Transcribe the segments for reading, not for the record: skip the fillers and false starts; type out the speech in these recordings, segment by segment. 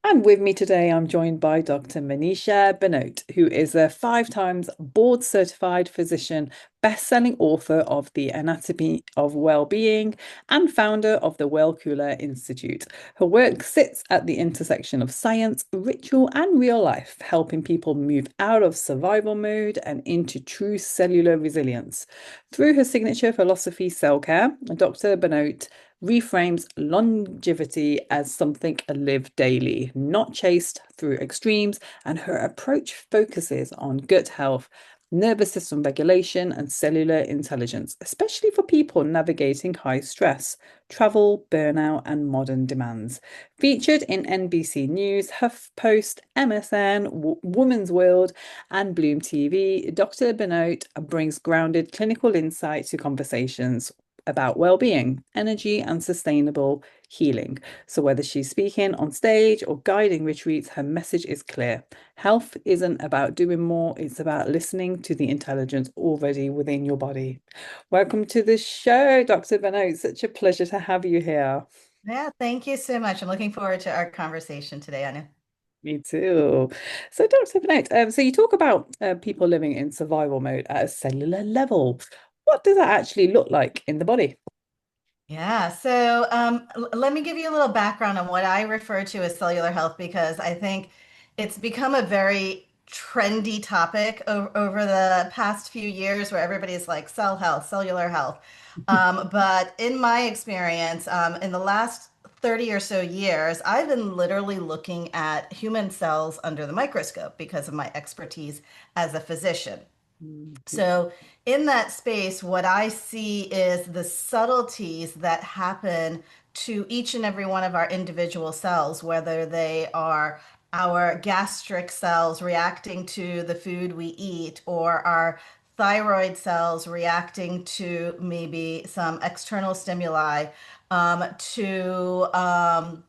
And with me today, I'm joined by Dr. Monisha Bhanote, who is a 5 times board certified physician, best-selling author of The Anatomy of Wellbeing, and founder of the WELLKULÅ Institute. Her work sits at the intersection of science, ritual, and real life, helping people move out of survival mode and into true cellular resilience. Through her signature philosophy, CellCare, Dr. Bhanote reframes longevity as something lived daily, not chased through extremes, and her approach focuses on gut health, nervous system regulation, and cellular intelligence, especially for people navigating high stress, travel, burnout, and modern demands. Featured in NBC News, HuffPost, MSN, Woman's World, and Bloom TV, Dr. Benoit brings grounded clinical insight to conversations about well-being, energy, and sustainable healing. So whether she's speaking on stage or guiding retreats, her message is clear. Health isn't about doing more, it's about listening to the intelligence already within your body. Welcome to the show, Dr. Benoit. Such a pleasure to have you here. Yeah, thank you so much. I'm looking forward to our conversation today, Anu. Me too. So, Dr. Benoit, so you talk about people living in survival mode at a cellular level. What does that actually look like in the body? Yeah, so let me give you a little background on what I refer to as cellular health because I think it's become a very trendy topic over the past few years where everybody's like cell health, cellular health. But in my experience, in the last 30 or so years, I've been literally looking at human cells under the microscope because of my expertise as a physician. Mhm. So, in that space, what I see is the subtleties that happen to each and every one of our individual cells, whether they are our gastric cells reacting to the food we eat, or our thyroid cells reacting to maybe some external stimuli, to our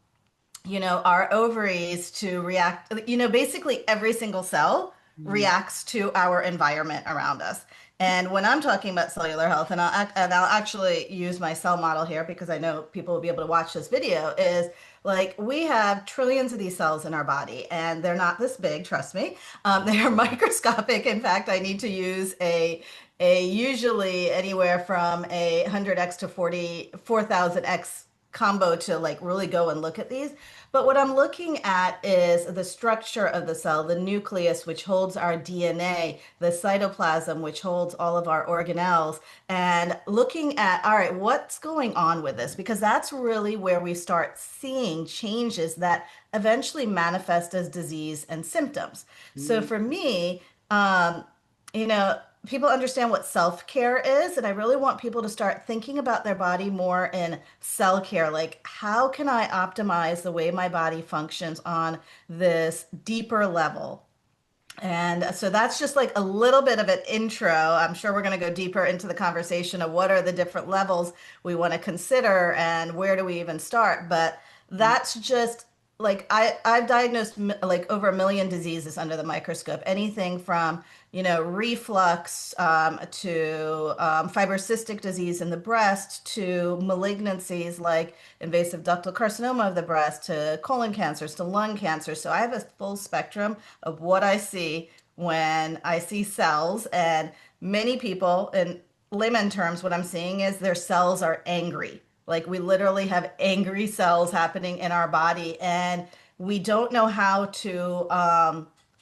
ovaries to react, basically every single cell reacts to our environment around us. And when I'm talking about cellular health, and I'll actually use my cell model here because I know people will be able to watch this video, is like we have trillions of these cells in our body, and they're not this big, trust me. They are microscopic. In fact, I need to use a usually anywhere from 100x to 4,000x combo to like really go and look at these. But what I'm looking at is the structure of the cell, the nucleus, which holds our DNA, the cytoplasm, which holds all of our organelles, and looking at, all right, what's going on with this? Because that's really where we start seeing changes that eventually manifest as disease and symptoms. So Mm. for me, um, you know, people understand what self-care is, and I really want people to start thinking about their body more in cell care. Like, how can I optimize the way my body functions on this deeper level? And so that's just like a little bit of an intro. I'm sure we're going to go deeper into the conversation of what are the different levels we want to consider and where do we even start. But that's just like I've diagnosed like over 1 million diseases under the microscope. Anything from reflux to fibrocystic disease in the breast to malignancies like invasive ductal carcinoma of the breast to colon cancers to lung cancer. So I have a full spectrum of what I see when I see cells. And many people, in layman terms, what I'm seeing is their cells are angry. Like we literally have angry cells happening in our body, and we don't know how to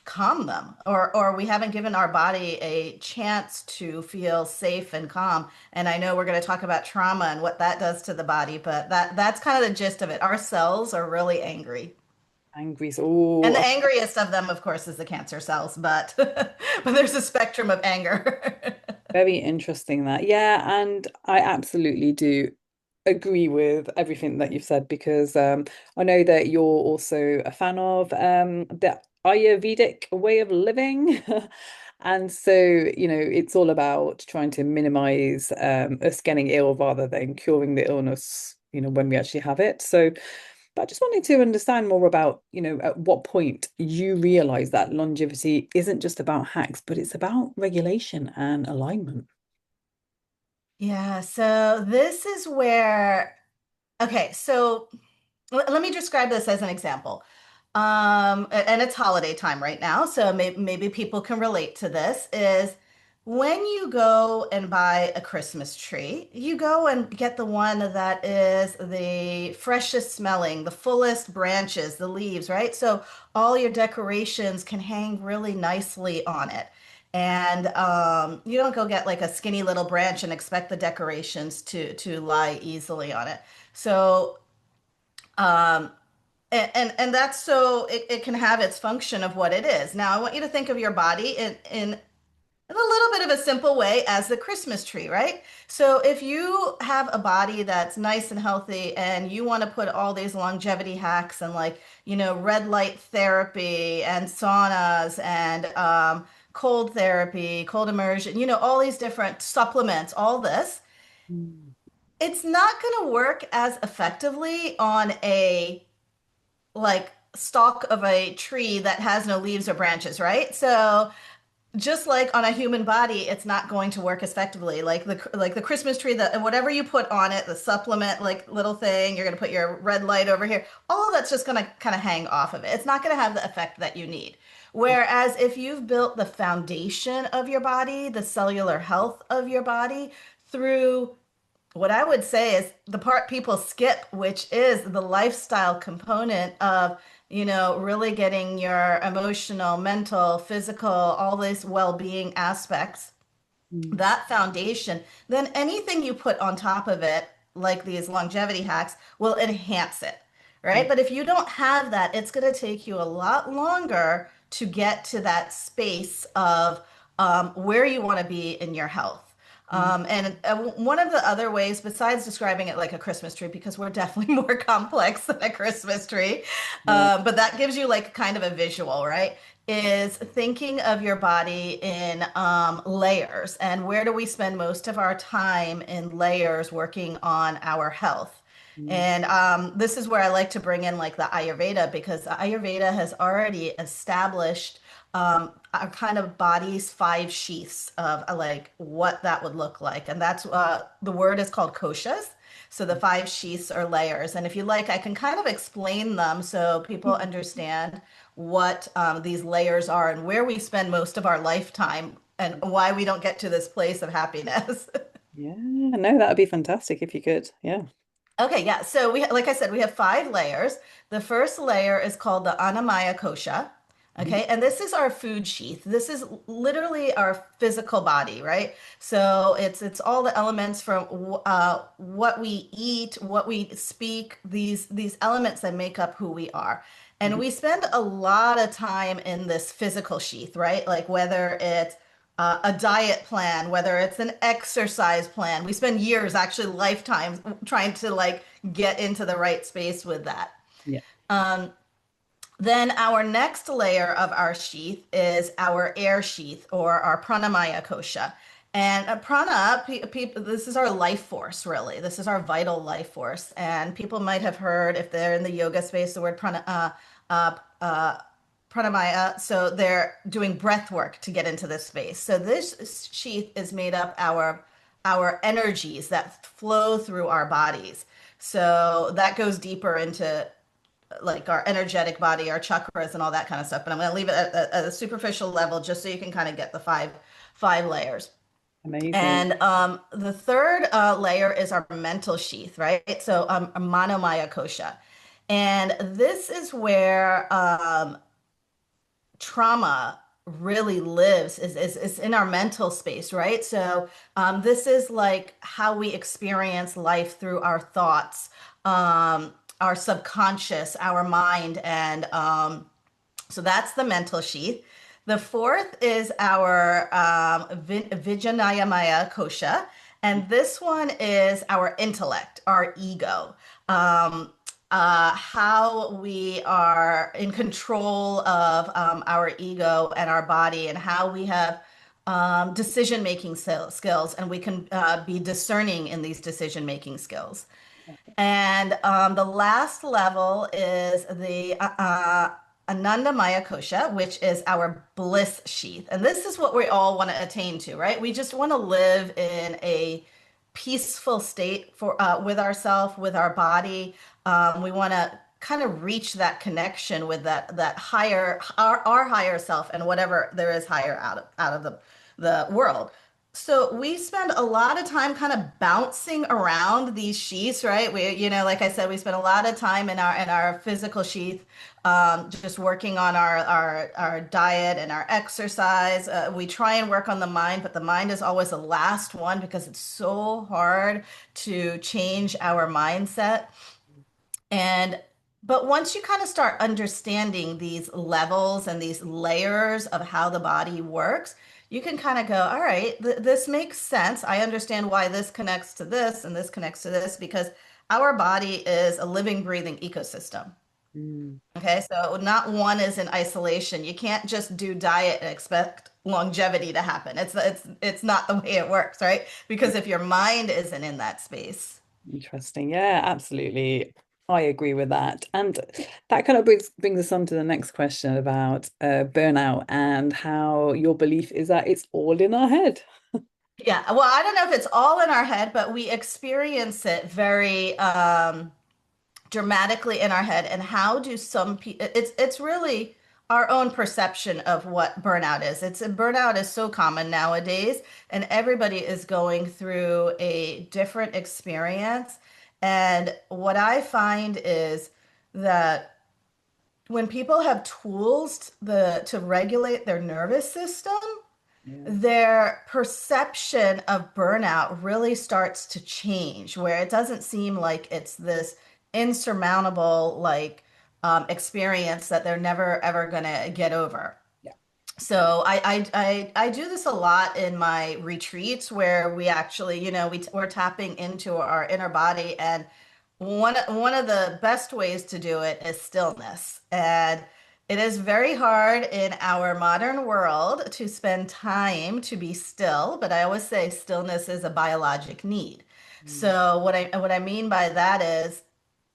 calm them, or we haven't given our body a chance to feel safe and calm. And I know we're going to talk about trauma and what that does to the body, but that's kind of the gist of it. Our cells are really angry. Angry. And the Oh, angriest of them, of course, is the cancer cells, but but there's a spectrum of anger. very interesting that. Yeah, and I absolutely do agree with everything that you've said because I know that you're also a fan of the Ayurvedic way of living. And so, it's all about trying to minimize us getting ill rather than curing the illness, when we actually have it. So, but I just wanted to understand more about, at what point you realize that longevity isn't just about hacks, but it's about regulation and alignment. Yeah, so this is where, okay, so let me describe this as an example. And it's holiday time right now, so maybe people can relate to this, is when you go and buy a Christmas tree, you go and get the one that is the freshest smelling, the fullest branches, the leaves, right? So all your decorations can hang really nicely on it. And you don't go get like a skinny little branch and expect the decorations to lie easily on it. So um, and that's so it can have its function of what it is. Now, I want you to think of your body in a little bit of a simple way as the Christmas tree, right? So if you have a body that's nice and healthy and you want to put all these longevity hacks and like, red light therapy and saunas and cold therapy, cold immersion, all these different supplements, all this, Mm. it's not going to work as effectively on a like stalk of a tree that has no leaves or branches, right? So just like on a human body, it's not going to work as effectively. Like the Christmas tree, that whatever you put on it, the supplement like little thing, you're going to put your red light over here. All of that's just going to kind of hang off of it. It's not going to have the effect that you need. Whereas if you've built the foundation of your body, the cellular health of your body through what I would say is the part people skip, which is the lifestyle component of, really getting your emotional, mental, physical, all these well-being aspects, Mm. that foundation, then anything you put on top of it, like these longevity hacks, will enhance it, Yeah. right? But if you don't have that, it's going to take you a lot longer to get to that space of where you want to be in your health. Mm. And one of the other ways, besides describing it like a Christmas tree, because we're definitely more complex than a Christmas tree, Yeah. but that gives you like kind of a visual, right? Is thinking of your body in layers. And where do we spend most of our time in layers working on our health? Mm. And this is where I like to bring in like the Ayurveda, because the Ayurveda has already established our kind of body's five sheaths of like what that would look like. And that's the word is called koshas. So the five sheaths are layers. And if you like, I can kind of explain them so people understand what these layers are and where we spend most of our lifetime and why we don't get to this place of happiness. Yeah, no, that would be fantastic if you could. Yeah. Okay, yeah. So like I said, we have five layers. The first layer is called the Annamaya Kosha. Mhm. Okay, and this is our food sheath. This is literally our physical body, right? So it's all the elements from what we eat, what we speak, these elements that make up who we are. And Mhm. we spend a lot of time in this physical sheath, right? Like whether it's a diet plan, whether it's an exercise plan. We spend years, actually lifetimes, trying to like get into the right space with that. Yeah. Then our next layer of our sheath is our air sheath or our pranamaya kosha. And prana, this is our life force, really. This is our vital life force. And people might have heard, if they're in the yoga space, the word pranamaya. So they're doing breath work to get into this space. So this sheath is made up our energies that flow through our bodies. So that goes deeper into like our energetic body, our chakras, and all that kind of stuff. But I'm going to leave it at a superficial level just so you can kind of get the five layers. Amazing. And the third layer is our mental sheath, right? So Manomaya Kosha. And this is where trauma really lives is in our mental space, right? So this is like how we experience life through our thoughts, our subconscious, our mind, and so that's the mental sheath. The fourth is our Vijnanamaya Kosha, and this one is our intellect, our ego, how we are in control of our ego and our body, and how we have decision-making skills, and we can be discerning in these decision-making skills. And the last level is the Ananda Maya Kosha, which is our bliss sheath. And this is what we all want to attain to, right? We just want to live in a peaceful state for with ourselves, with our body. We want to kind of reach that connection with that higher our higher self and whatever there is higher out of the world. So we spend a lot of time kind of bouncing around these sheaths, right? We, like I said, we spend a lot of time in our physical sheath, just working on our diet and our exercise. We try and work on the mind, but the mind is always the last one because it's so hard to change our mindset. And but once you kind of start understanding these levels and these layers of how the body works, you can kind of go, all right, this makes sense. I understand why this connects to this and this connects to this because our body is a living, breathing ecosystem. Mm. Okay, so not one is in isolation. You can't just do diet and expect longevity to happen. It's not the way it works, right? Because if your mind isn't in that space. Interesting. Yeah, absolutely. I agree with that. And that kind of brings us on to the next question about burnout and how your belief is that it's all in our head. Yeah, well, I don't know if it's all in our head, but we experience it very dramatically in our head. And how do some people? It's really our own perception of what burnout is. Burnout is so common nowadays, and everybody is going through a different experience. And what I find is that when people have tools to regulate their nervous system, Yeah. their perception of burnout really starts to change, where it doesn't seem like it's this insurmountable experience that they're never ever gonna get over. Yeah. So I do this a lot in my retreats where we actually, we're tapping into our inner body, and one of the best ways to do it is stillness. And it is very hard in our modern world to spend time to be still, but I always say stillness is a biologic need. Mm. So what I mean by that is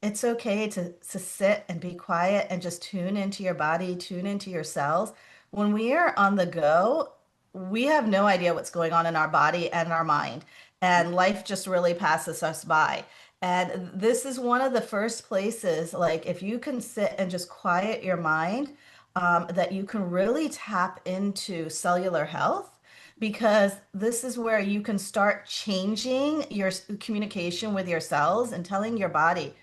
it's okay to sit and be quiet and just tune into your body, tune into your cells. When we are on the go, we have no idea what's going on in our body and our mind, and life just really passes us by. And this is one of the first places, like if you can sit and just quiet your mind, that you can really tap into cellular health, because this is where you can start changing your communication with your cells and telling your body,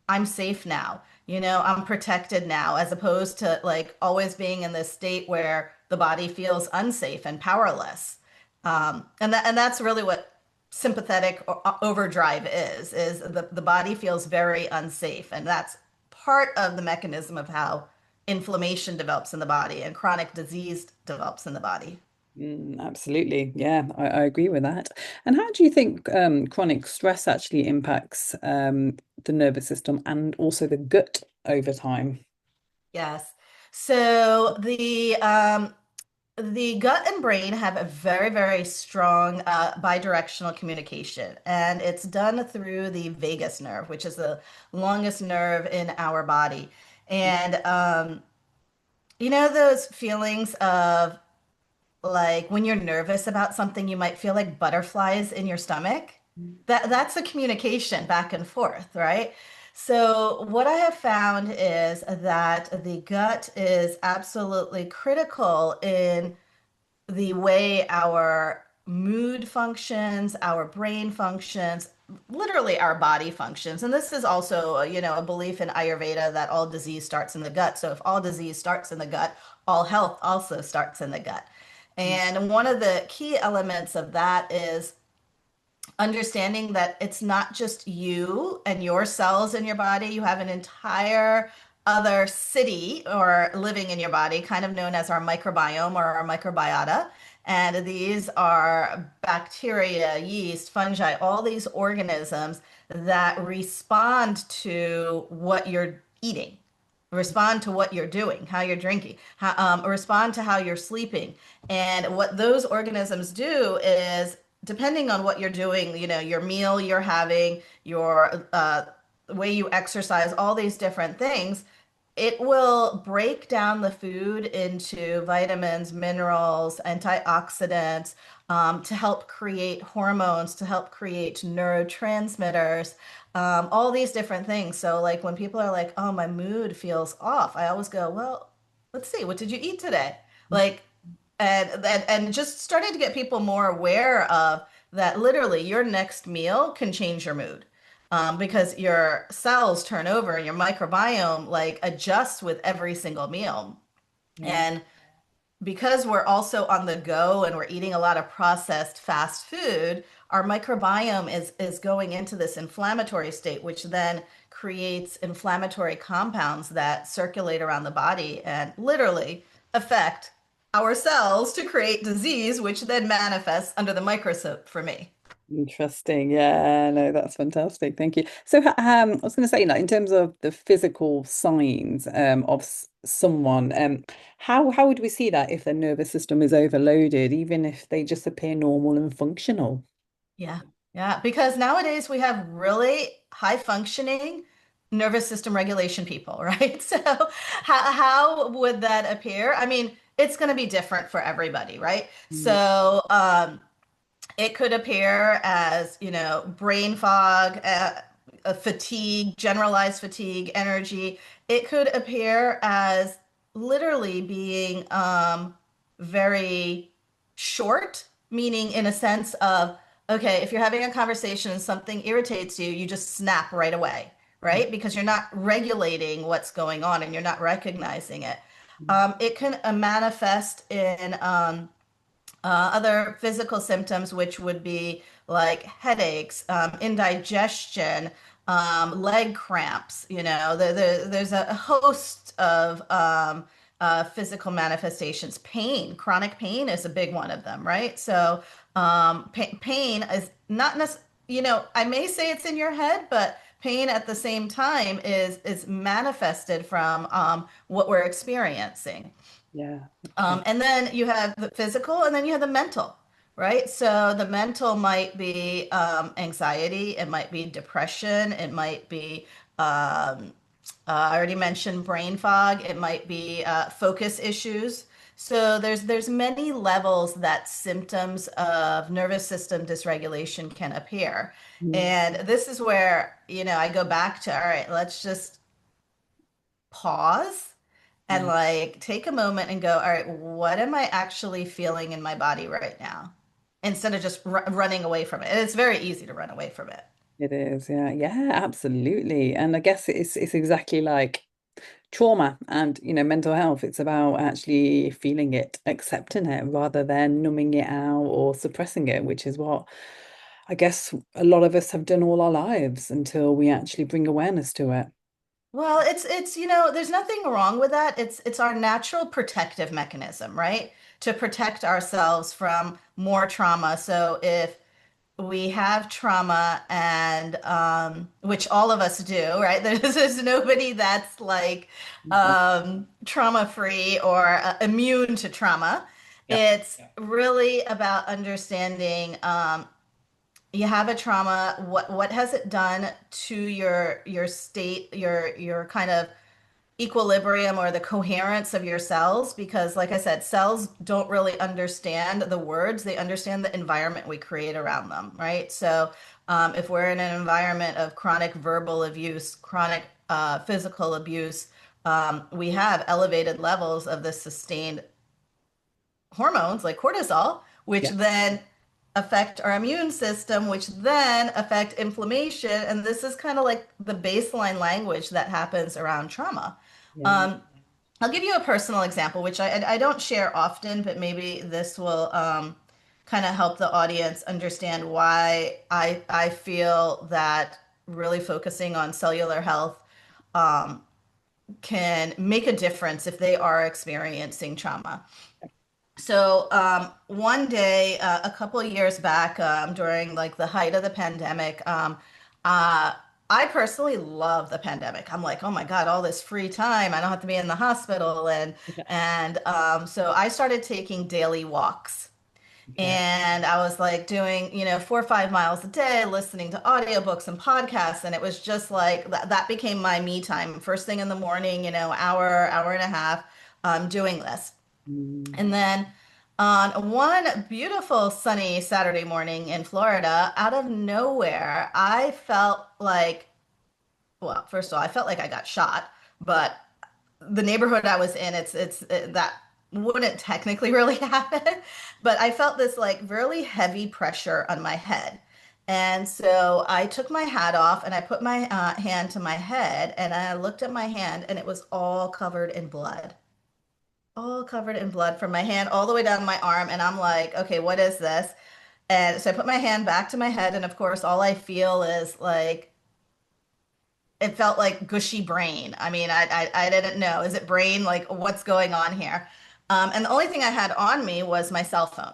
I'm safe now. I'm protected now, as opposed to like always being in this state where the body feels unsafe and powerless. And that's really what sympathetic overdrive is the body feels very unsafe. And that's part of the mechanism of how inflammation develops in the body and chronic disease develops in the body. Absolutely. Yeah, I agree with that. And how do you think chronic stress actually impacts the nervous system and also the gut over time? Yes. So the gut and brain have a very, very strong bidirectional communication, and it's done through the vagus nerve, which is the longest nerve in our body. And those feelings of like when you're nervous about something, you might feel like butterflies in your stomach. That's a communication back and forth, right? So what I have found is that the gut is absolutely critical in the way our mood functions, our brain functions, literally our body functions. And this is also, a belief in Ayurveda that all disease starts in the gut. So if all disease starts in the gut, all health also starts in the gut. And one of the key elements of that is understanding that it's not just you and your cells in your body. You have an entire other city or living in your body, kind of known as our microbiome or our microbiota. And these are bacteria, yeast, fungi, all these organisms that respond to what you're eating, respond to what you're doing, how you're drinking, respond to how you're sleeping. And what those organisms do is, depending on what you're doing, your meal you're having, your way you exercise, all these different things, it will break down the food into vitamins, minerals, antioxidants, to help create hormones, to help create neurotransmitters, all these different things. So like when people are like, oh, my mood feels off, I always go, well, let's see, what did you eat today? Like, and just starting to get people more aware of that literally your next meal can change your mood. Because your cells turn over and your microbiome like adjusts with every single meal. Yeah. And because we're also on the go and we're eating a lot of processed fast food, our microbiome is going into this inflammatory state, which then creates inflammatory compounds that circulate around the body and literally affect our cells to create disease, which then manifests under the microscope for me. Interesting. Yeah, no, that's fantastic. Thank you. So, I was going to say, like, in terms of the physical signs of someone, how would we see that if their nervous system is overloaded, even if they just appear normal and functional? Yeah. Yeah. Because nowadays we have really high functioning nervous system regulation people, right? So how would that appear? I mean, it's going to be different for everybody, right? Mm. So it could appear as, brain fog, fatigue, generalized fatigue, energy. It could appear as literally being very short, meaning in a sense of, okay, if you're having a conversation and something irritates you, you just snap right away, right? Because you're not regulating what's going on and you're not recognizing it. It can manifest in other physical symptoms, which would be like headaches, indigestion, leg cramps. There's a host of physical manifestations. Pain, chronic pain is a big one of them, right? So pain is not necessarily, I may say it's in your head, but pain at the same time is manifested from what we're experiencing. Yeah. Okay. And then you have the physical, and then you have the mental, right? So the mental might be anxiety, it might be depression, it might be, I already mentioned brain fog, it might be focus issues. So there's many levels that symptoms of nervous system dysregulation can appear. Mm. And this is where, I go back to, all right, let's just pause and Yeah. like take a moment and go, all right, what am I actually feeling in my body right now? Instead of just running away from it. And it's very easy to run away from it. It is. Yeah. Yeah, absolutely. And I guess it's exactly like trauma and mental health. It's about actually feeling it, accepting it rather than numbing it out or suppressing it, which is what I guess a lot of us have done all our lives until we actually bring awareness to it. Well, there's nothing wrong with that. It's our natural protective mechanism, right? To protect ourselves from more trauma. So if we have trauma and which all of us do, right? There's nobody that's like Mhm. trauma free or immune to trauma. Yeah. It's really about understanding you have a trauma, what has it done to your state, your kind of equilibrium or the coherence of your cells, because like I said, cells don't really understand the words, they understand the environment we create around them, right? So if we're in an environment of chronic verbal abuse, chronic physical abuse, we have elevated levels of the sustained hormones like cortisol, which Yeah. then affect our immune system, which then affect inflammation. And this is kind of like the baseline language that happens around trauma. Yeah. Um, I'll give you a personal example, which I don't share often, but maybe this will kind of help the audience understand why I feel that really focusing on cellular health can make a difference if they are experiencing trauma. So one day, a couple of years back, during like the height of the pandemic, uh, I personally love the pandemic. I'm like, oh my God, all this free time. I don't have to be in the hospital, and Yeah. so I started taking daily walks. Okay. And I was like doing, 4 or 5 miles a day, listening to audiobooks and podcasts. And it was just like that became my me time. First thing in the morning, hour and a half, doing this. Mm. And then On one beautiful sunny Saturday morning in Florida, out of nowhere, I felt like, well, first of all, I felt like I got shot, but the neighborhood I was in, that wouldn't technically really happen, but I felt this like really heavy pressure on my head. And so I took my hat off and I put my hand to my head and I looked at my hand and it was all covered in blood. All covered in blood from my hand all the way down my arm. And I'm like, okay, what is this? And so I put my hand back to my head, and of course, all I feel is like it felt like gushy brain. I mean, I didn't know. Is it brain? Like, what's going on here? And the only thing I had on me was my cell phone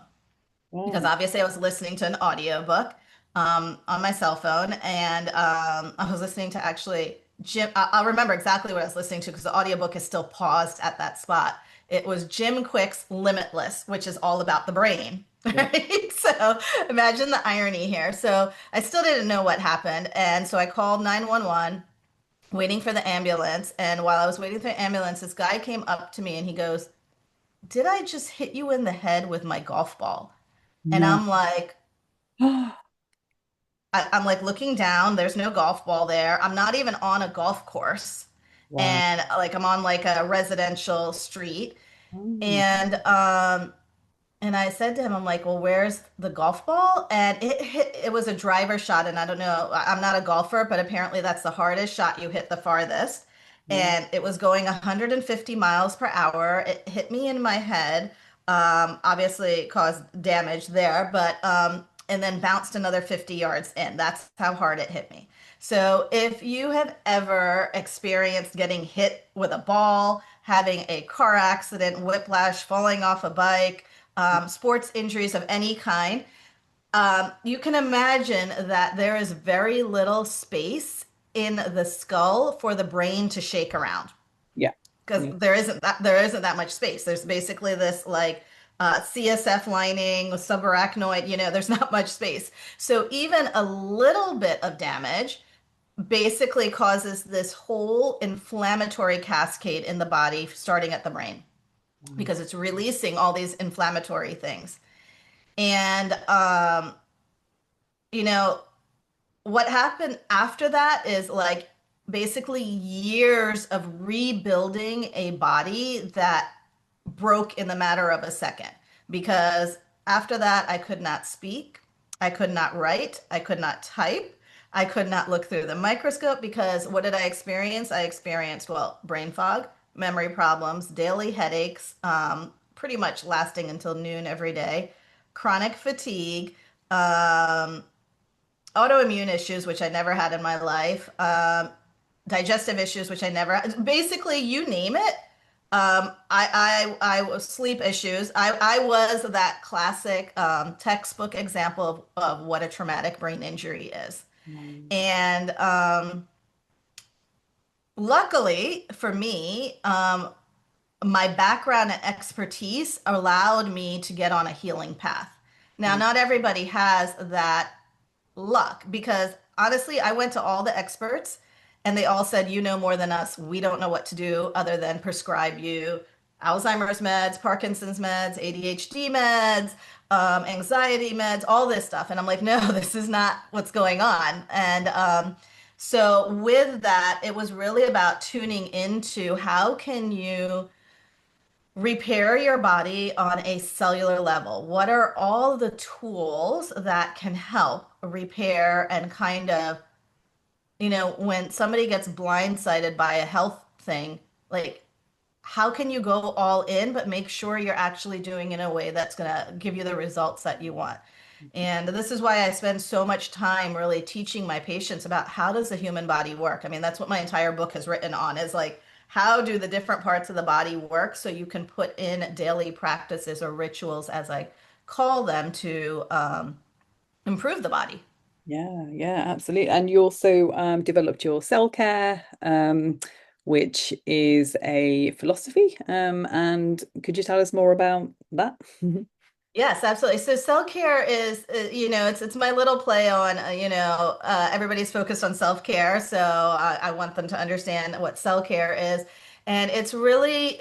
because Wow. obviously I was listening to an audiobook on my cell phone, and I was listening to actually Jim. I'll remember exactly what I was listening to because the audiobook is still paused at that spot. It was Jim Quick's Limitless, which is all about the brain. Yeah. Right? So imagine the irony here. So I still didn't know what happened. And so I called 911 waiting for the ambulance. And while I was waiting for the ambulance, this guy came up to me and he goes, "Did I just hit you in the head with my golf ball?" And No. I'm like, I'm like looking down. There's no golf ball there. I'm not even on a golf course. Wow. And like I'm on like a residential street. Mm. And I said to him, I'm like, well, where's the golf ball? And it was a driver shot. And I don't know, I'm not a golfer, but apparently that's the hardest shot you hit the farthest. Yeah. And it was going 150 miles per hour. It hit me in my head. Obviously it caused damage there, but, and then bounced another 50 yards in. That's how hard it hit me. So if you have ever experienced getting hit with a ball, having a car accident, whiplash, falling off a bike, sports injuries of any kind, you can imagine that there is very little space in the skull for the brain to shake around Yeah. because Yeah. there isn't that much space. There's basically this like CSF lining, subarachnoid. There's not much space. So even a little bit of damage basically causes this whole inflammatory cascade in the body, starting at the brain, Wow. because it's releasing all these inflammatory things. And you know, what happened after that is like basically years of rebuilding a body that broke in the matter of a second. Because after that, I could not speak, I could not write, I could not type. I could not look through the microscope because what did I experience? I experienced, well, brain fog, memory problems, daily headaches, pretty much lasting until noon every day, chronic fatigue, um, autoimmune issues, which I never had in my life, digestive issues, which I never had. Basically, you name it. I was sleep issues. I was that classic textbook example of what a traumatic brain injury is. Wow. And luckily for me, my background and expertise allowed me to get on a healing path. Now, Yeah. not everybody has that luck because honestly, I went to all the experts and they all said, you know more than us. We don't know what to do other than prescribe you Alzheimer's meds, Parkinson's meds, ADHD meds, anxiety meds, all this stuff. And I'm like, no, this is not what's going on. And so with that, it was really about tuning into how can you repair your body on a cellular level? What are all the tools that can help repair and kind of, when somebody gets blindsided by a health thing, like how can you go all in, but make sure you're actually doing it in a way that's going to give you the results that you want? And this is why I spend so much time really teaching my patients about how does the human body work. I mean, that's what my entire book has written on is like, how do the different parts of the body work so you can put in daily practices or rituals, as I call them, to improve the body. Yeah, yeah, absolutely. And you also developed your CellCare, which is a philosophy. And could you tell us more about that? Yes, absolutely. So self-care is, it's my little play on, everybody's focused on self-care. So I want them to understand what self-care is. And it's really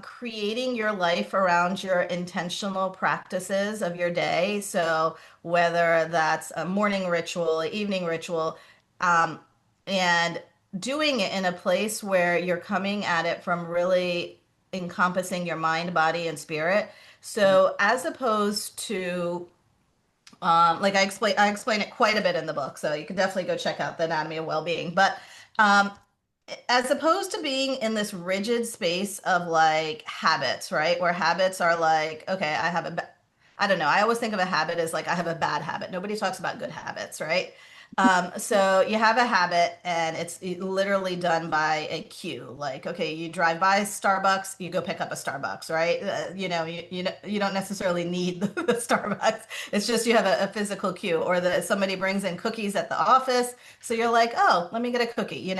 creating your life around your intentional practices of your day. So whether that's a morning ritual, evening ritual, um, and doing it in a place where you're coming at it from really encompassing your mind, body, and spirit. So as opposed to like I explain it quite a bit in the book, so you can definitely go check out the Anatomy of Wellbeing. But um, as opposed to being in this rigid space of like habits, right? Where habits are like, okay, I don't know. I always think of a habit as like I have a bad habit. Nobody talks about good habits, right? So you have a habit and it's literally done by a cue. Like, okay, you drive by Starbucks, you go pick up a Starbucks, right? You don't necessarily need the Starbucks. It's just you have a physical cue, or that somebody brings in cookies at the office, so you're like, oh, let me get a cookie,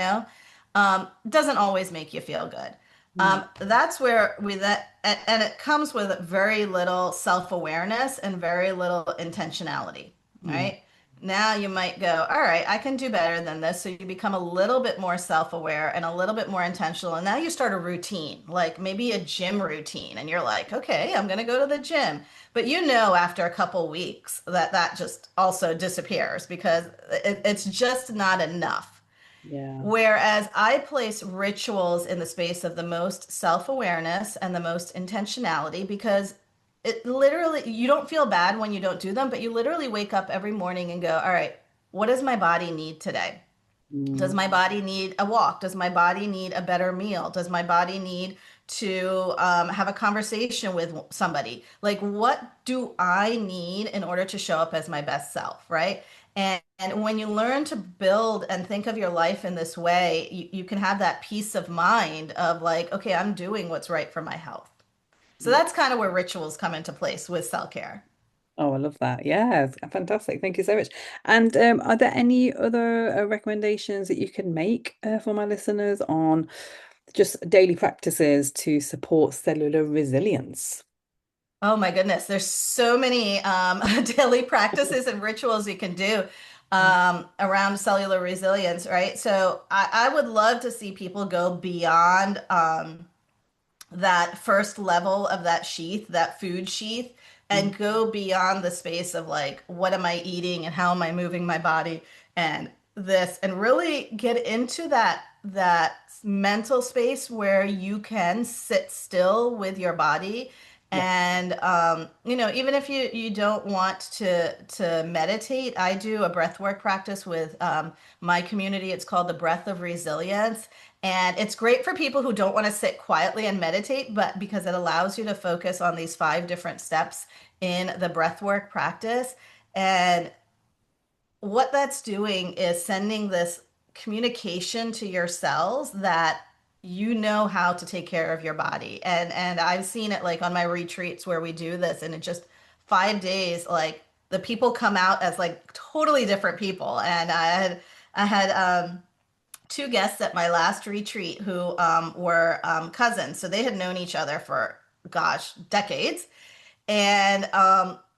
doesn't always make you feel good. Mm, That's where and it comes with very little self-awareness and very little intentionality, yeah. right? Now you might go, all right, I can do better than this. So you become a little bit more self-aware and a little bit more intentional. And now you start a routine, like maybe a gym routine. And you're like, okay, I'm going to go to the gym. But after a couple weeks that that just also disappears because it's just not enough. Yeah. Whereas I place rituals in the space of the most self-awareness and the most intentionality because it literally, you don't feel bad when you don't do them, but you literally wake up every morning and go, all right, what does my body need today? Does Mm, my body need a walk? Does my body need a better meal? Does my body need to have a conversation with somebody? Like, what do I need in order to show up as my best self, right? And when you learn to build and think of your life in this way, you can have that peace of mind of like, okay, I'm doing what's right for my health. So yeah. that's kind of where rituals come into place with CellCare. Oh, I love that. Yeah, fantastic. Thank you so much. And are there any other recommendations that you can make for my listeners on just daily practices to support cellular resilience? Oh my goodness, there's so many daily practices and rituals you can do around cellular resilience, right? So I would love to see people go beyond that first level of that sheath, that food sheath, Mm, and go beyond the space of like, what am I eating and how am I moving my body and this, and really get into that mental space where you can sit still with your body. yeah. And even if you don't want to meditate, I do a breath work practice with my community. It's called the Breath of Resilience. And it's great for people who don't want to sit quietly and meditate, but because it allows you to focus on these 5 different steps in the breathwork practice. And what that's doing is sending this communication to your cells that you know how to take care of your body. And I've seen it like on my retreats where we do this, and it just 5 days, like the people come out as like totally different people. And I had 2 guests at my last retreat who were cousins. So they had known each other for, gosh, decades. And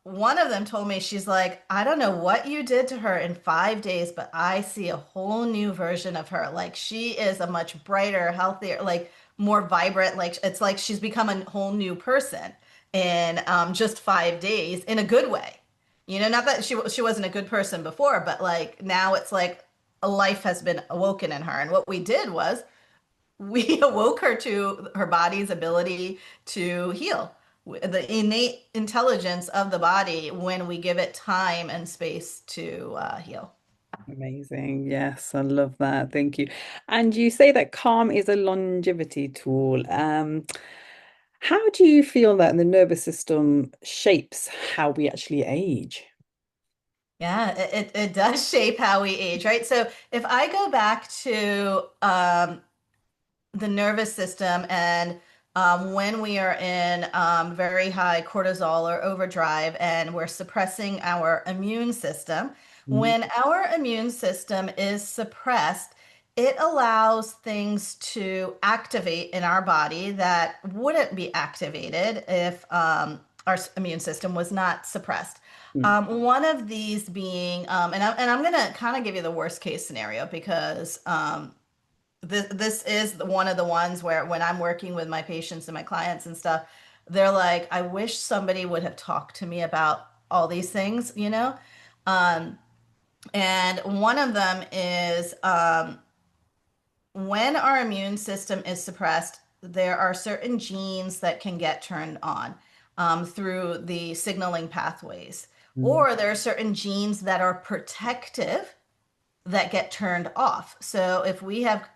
one of them told me, she's like, I don't know what you did to her in 5 days, but I see a whole new version of her. Like she is a much brighter, healthier, like more vibrant. Like it's like she's become a whole new person in just 5 days in a good way. Not that she wasn't a good person before, but like now it's like a life has been awoken in her. And what we did was we awoke her to her body's ability to heal, the innate intelligence of the body when we give it time and space to heal. Amazing. Yes, I love that. Thank you. And you say that calm is a longevity tool. How do you feel that the nervous system shapes how we actually age? Yeah, it does shape how we age, right? So if I go back to the nervous system and when we are in very high cortisol or overdrive and we're suppressing our immune system, Mm, when our immune system is suppressed, it allows things to activate in our body that wouldn't be activated if our immune system was not suppressed. mm, One of these being, and I'm going to kind of give you the worst case scenario because this is one of the ones where when I'm working with my patients and my clients and stuff, they're like, I wish somebody would have talked to me about all these things, you know? Um, and one of them is when our immune system is suppressed, there are certain genes that can get turned on through the signaling pathways. Mm. Or there are certain genes that are protective that get turned off. So if we have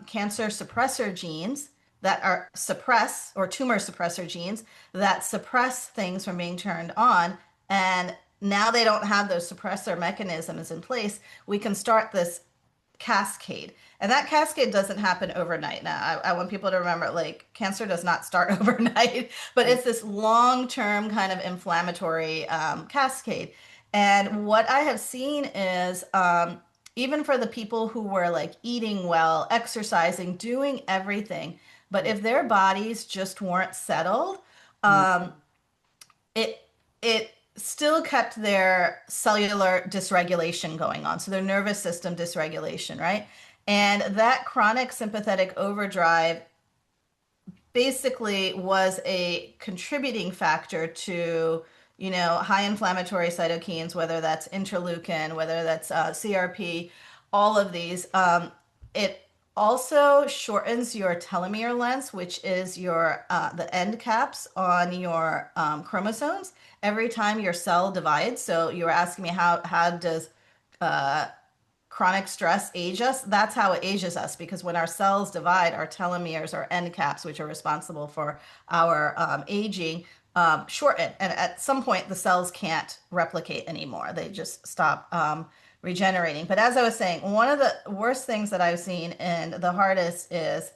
cancer suppressor genes that are suppress, or tumor suppressor genes that suppress things from being turned on, and now they don't have those suppressor mechanisms in place, we can start this cascade. And that cascade doesn't happen overnight. Now, I want people to remember, like, cancer does not start overnight, but it's this long-term kind of inflammatory cascade. And what I have seen is even for the people who were like eating well, exercising, doing everything, but if their bodies just weren't settled, Mm. it it still kept their cellular dysregulation going on, so their nervous system dysregulation, right? And that chronic sympathetic overdrive basically was a contributing factor to, high inflammatory cytokines, whether that's interleukin, whether that's CRP, all of these. It also shortens your telomere length, which is your the end caps on your chromosomes every time your cell divides. So you were asking me how does chronic stress age us? That's how it ages us, because when our cells divide, our telomeres or end caps, which are responsible for our aging, shorten. And at some point, the cells can't replicate anymore. They just stop regenerating. But as I was saying, one of the worst things that I've seen and the hardest is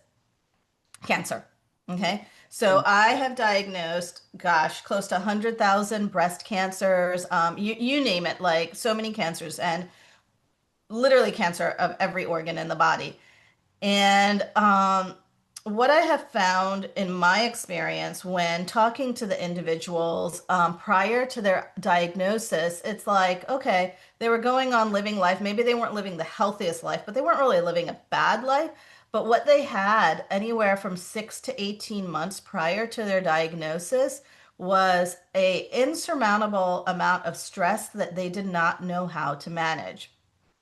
cancer. Okay. So Mm. I have diagnosed, gosh, close to 100,000 breast cancers, you name it, like so many cancers. And literally cancer of every organ in the body. And what I have found in my experience when talking to the individuals prior to their diagnosis, it's like, okay, they were going on living life. Maybe they weren't living the healthiest life, but they weren't really living a bad life. But what they had anywhere from 6 to 18 months prior to their diagnosis was a insurmountable amount of stress that they did not know how to manage,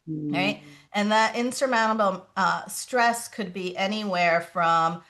Mm. right? And that insurmountable stress could be anywhere from,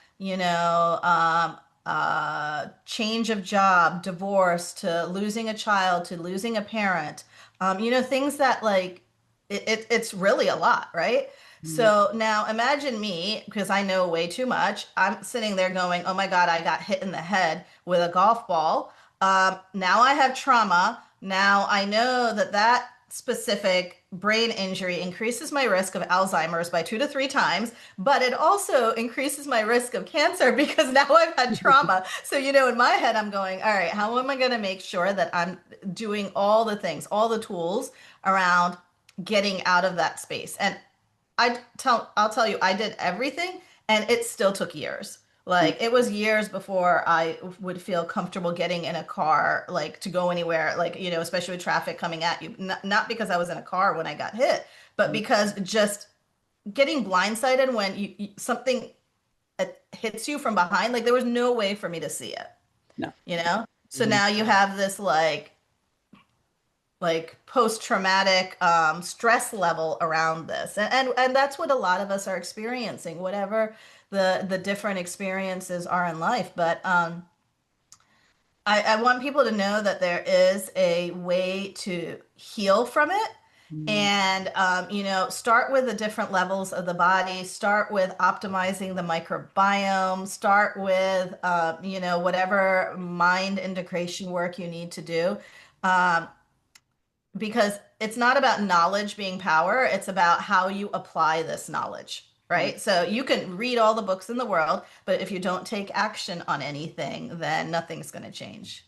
change of job, divorce, to losing a child, to losing a parent. Things that like it's really a lot, right? Mm. So now imagine me, because I know way too much. I'm sitting there going, "Oh my God, I got hit in the head with a golf ball. Now I have trauma. Now I know that that specific brain injury increases my risk of Alzheimer's by 2 to 3 times, but it also increases my risk of cancer because now I've had trauma." So, in my head, I'm going, all right, how am I going to make sure that I'm doing all the things, all the tools around getting out of that space? And I'll tell you, I did everything and it still took years. Mm. Like it was years before I would feel comfortable getting in a car, like to go anywhere, like, especially with traffic coming at you. Not because I was in a car when I got hit, but Mm. because just getting blindsided when something hits you from behind, like there was no way for me to see it, No. you know? So Mhm. now you have this like post-traumatic stress level around this, and that's what a lot of us are experiencing, whatever the different experiences are in life. But I want people to know that there is a way to heal from it. Mm. And start with the different levels of the body, start with optimizing the microbiome, start with whatever mind integration work you need to do. Um, because it's not about knowledge being power, it's about how you apply this knowledge, Mm. right? So you can read all the books in the world, but if you don't take action on anything, then nothing's going to change.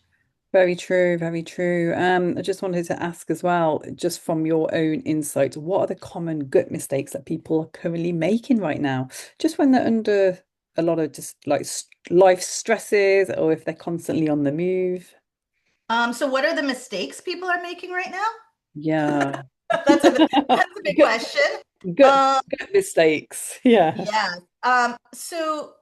Very true, very true. I just wanted to ask as well, just from your own insight, what are the common gut mistakes that people are currently making right now? Just when they're under a lot of just like life stresses, or if they're constantly on the move. So what are the mistakes people are making right now? Yeah. That's a big question. Gut, Um, gut mistakes. Yeah. yeah. So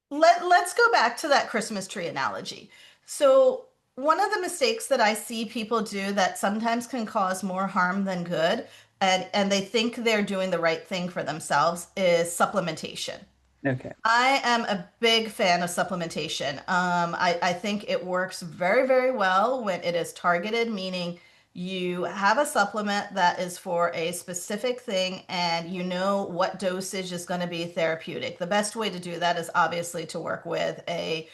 let's go back to that Christmas tree analogy. So one of the mistakes that I see people do that sometimes can cause more harm than good, and they think they're doing the right thing for themselves, is supplementation. Okay. I am a big fan of supplementation. I think it works very, very well when it is targeted, meaning you have a supplement that is for a specific thing and you know what dosage is going to be therapeutic. The best way to do that is obviously to work with a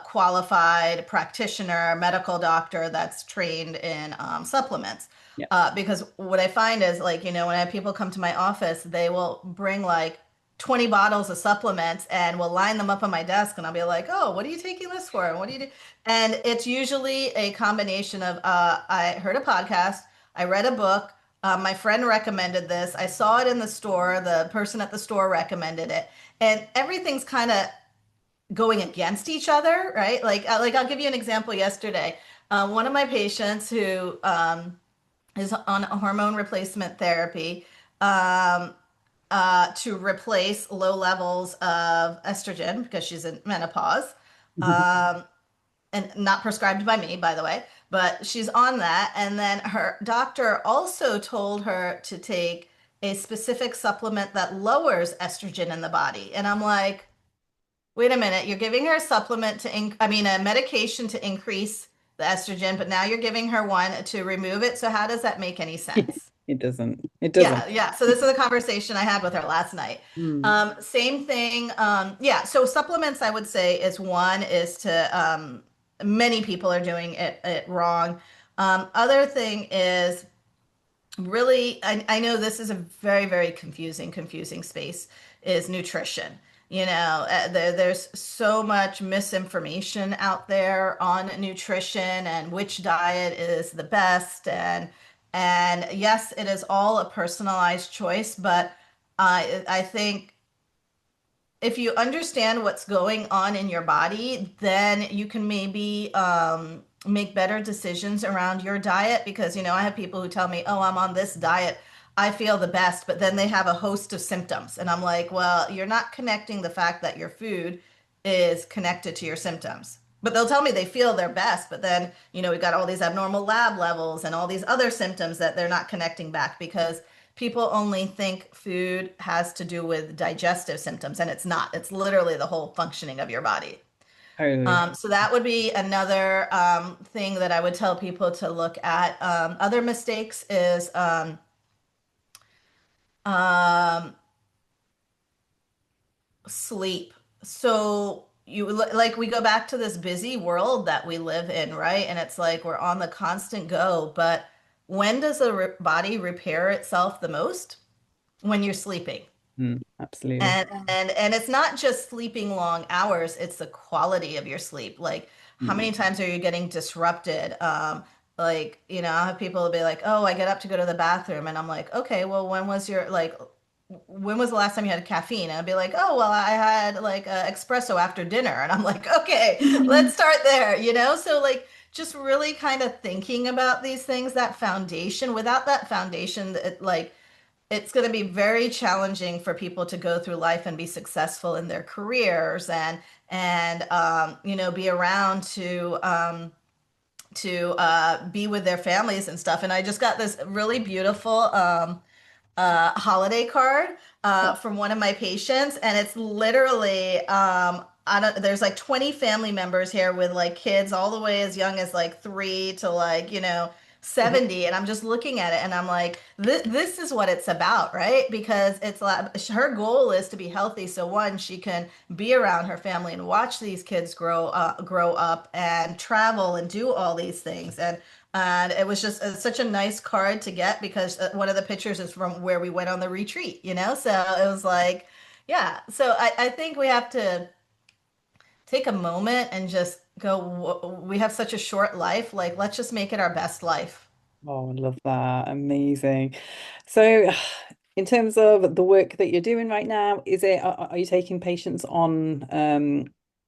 qualified practitioner, medical doctor that's trained in supplements. Yeah. Because what I find is, like, when I have people come to my office, they will bring like 20 bottles of supplements and we'll line them up on my desk, and I'll be like, "Oh, what are you taking this for? And what do you do?" And it's usually a combination of I heard a podcast, I read a book, my friend recommended this, I saw it in the store, the person at the store recommended it, and everything's kind of going against each other, right? Like I'll give you an example. Yesterday, one of my patients who is on hormone replacement therapy, um, to replace low levels of estrogen because she's in menopause, um, and not prescribed by me, by the way, but she's on that. And then her doctor also told her to take a specific supplement that lowers estrogen in the body. And I'm like, wait a minute, you're giving her a supplement I mean, a medication to increase the estrogen, but now you're giving her one to remove it. So how does that make any sense? It doesn't. It doesn't. Yeah, yeah. So this is a conversation I had with her last night. Mm. Same thing. Yeah. So supplements, I would say, is one is to many people are doing it wrong. Other thing is really, I know this is a very, very confusing space, is nutrition. There's so much misinformation out there on nutrition and which diet is the best. And yes, it is all a personalized choice, but I think if you understand what's going on in your body, then you can maybe make better decisions around your diet. Because, I have people who tell me, oh, I'm on this diet, I feel the best, but then they have a host of symptoms. And I'm like, well, you're not connecting the fact that your food is connected to your symptoms. But they'll tell me they feel their best, but then, we've got all these abnormal lab levels and all these other symptoms that they're not connecting back, because people only think food has to do with digestive symptoms, and it's not. It's literally the whole functioning of your body. Totally. So that would be another thing that I would tell people to look at. Other mistakes is um, sleep. So like, we go back to this busy world that we live in, right? And it's like we're on the constant go. But when does the body repair itself the most? When you're sleeping. Mm, absolutely. And it's not just sleeping long hours, it's the quality of your sleep. Like, how Mm. many times are you getting disrupted? Like, I have people be like, "Oh, I get up to go to the bathroom." And I'm like, "Okay, well, when was the last time you had caffeine?" And I'd be like, "Oh, well, I had like espresso after dinner." And I'm like, "Okay, let's start there," So, like, just really kind of thinking about these things, that foundation. Without that foundation, it's going to be very challenging for people to go through life and be successful in their careers, and be around to be with their families and stuff. And I just got this really beautiful holiday card from one of my patients, and it's literally I don't, there's like 20 family members here with like kids all the way as young as like 3 to like 70, and I'm just looking at it and I'm like, this is what it's about, right? Because it's like, her goal is to be healthy, so one, she can be around her family and watch these kids grow up and travel and do all these things. And it was just such a nice card to get, because one of the pictures is from where we went on the retreat, so it was like, yeah. So I think we have to take a moment and just go, we have such a short life, like, let's just make it our best life. Oh, I love that. Amazing. So, in terms of the work that you're doing right now, are you taking patients on,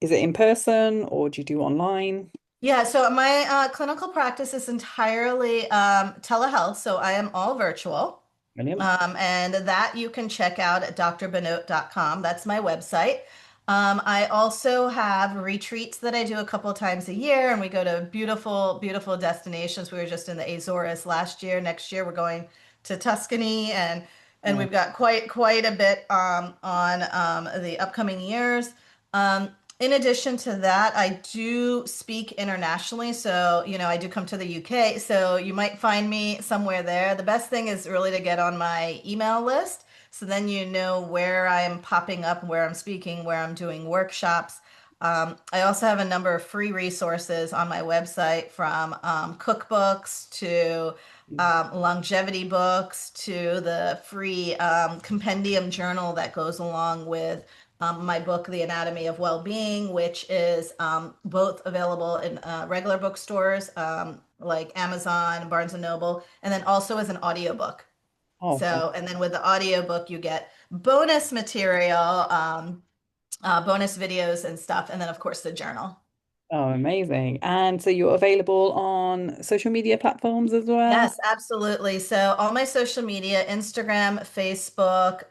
is it in person or do you do online? Yeah, so my clinical practice is entirely telehealth, so I am all virtual. Brilliant. And that you can check out at drbanote.com. That's my website. I also have retreats that I do a couple of times a year, and we go to beautiful, beautiful destinations. We were just in the Azores last year. Next year, we're going to Tuscany, and Oh, we've got quite a bit on the upcoming years. Um, in addition to that, I do speak internationally. So, I do come to the UK. So you might find me somewhere there. The best thing is really to get on my email list. So then you know where I'm popping up, where I'm speaking, where I'm doing workshops. I also have a number of free resources on my website, from cookbooks to longevity books to the free compendium journal that goes along with my book, The Anatomy of Wellbeing, which is both available in regular bookstores like Amazon, Barnes and Noble, and then also as an audiobook. oh, So, and then with the audiobook, you get bonus material, bonus videos and stuff, and then of course the journal. oh, amazing. And so you're available on social media platforms as well? Yes, absolutely. So all my social media, Instagram, Facebook,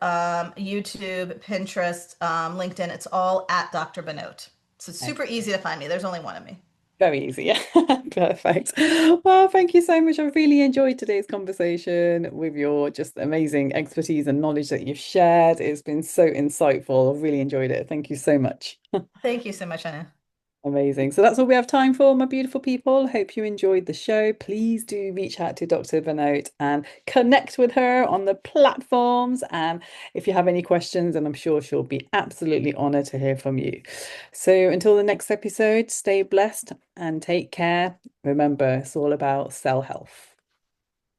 YouTube, Pinterest, LinkedIn, it's all at Dr. Benote. So it's super easy to find me. There's only one of me. Very easy. Yeah. Perfect. Well, thank you so much. I really enjoyed today's conversation with your just amazing expertise and knowledge that you've shared. It's been so insightful. I've really enjoyed it. Thank you so much. Thank you so much, Anna. Amazing. So that's all we have time for, my beautiful people. Hope you enjoyed the show. Please do reach out to Dr. Benote and connect with her on the platforms. And if you have any questions, and I'm sure she'll be absolutely honored to hear from you. So until the next episode, stay blessed and take care. Remember, it's all about cell health.